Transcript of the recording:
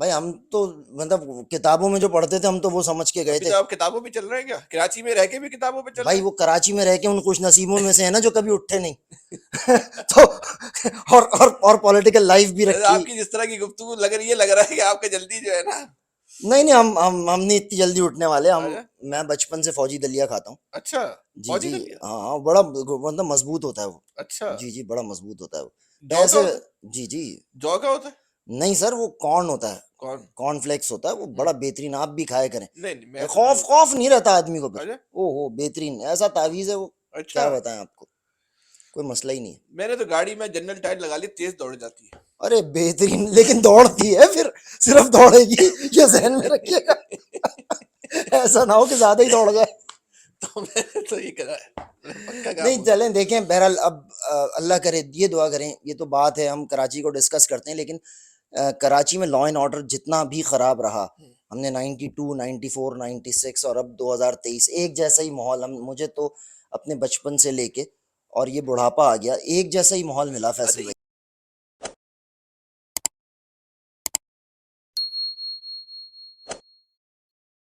भाई हम तो मतलब किताबों में जो पढ़ते थे हम तो वो समझ के गए अभी थे। तो आप किताबों पे चल रहे हैं क्या? कराची में रह के भी किताबों पे चल भाई रहे वो कराची में रह के उन खुश नसीबों में से है ना जो कभी उठे नहीं। हैं? तो और पॉलिटिकल लाइफ भी वैसे रखी। आपकी जिस तरह की गुफ्तगू लग रही है, लग रहा है कि आपका जल्दी जो है ना। नहीं नहीं, हम नहीं इतनी जल्दी उठने वाले हम। अच्छा। मैं बचपन से फौजी दलिया खाता हूँ। अच्छा। जी फौजी जी। कर लिया। हाँ हाँ, बड़ा मतलब मजबूत होता है वो। अच्छा। जी जी, बड़ा मजबूत होता है वो। जौ का पैसे। होता है? जी जी। जौ का होता है? नहीं सर, वो कॉर्न होता है। कौन? कॉर्नफ्लेक्स होता है वो, हम्म। बड़ा बेहतरीन, आप भी खाए करें। नहीं नहीं, मैं तो खौफ नहीं। खौफ नहीं रहता आदमी को फिर। अच्छा। ओहो बेहतरीन ऐसा तावीज है वो। अच्छा। क्या बताएं आपको। कोई मसला ही नहीं है। मैंने तो गाड़ी में जनरल टायर लगा ली, तेज दौड़ जाती है। अरे बेहतरीन, लेकिन दौड़ती है फिर। सिर्फ दौड़ेगी, ये जहन में रखिएगा। ऐसा ना हो कि ज्यादा ही दौड़ जाए। तो मैंने तो ये करा है, पक्का काम नहीं हो गया। चलें देखें, बहरहाल अब अल्लाह करे, ये दुआ करें, ये तो बात है, हम कराची को डिस्कस करते हैं, लेकिन कराची में लॉ एंड ऑर्डर जितना भी ख़राब रहा, हमने 92, 94, 96 और अब 2023 एक जैसा ही माहौल, हम मुझे तो अपने बचपन से लेके और ये बुढ़ापा आ गया, एक जैसा ही माहौल मिला फैसल अच्छा। भाई।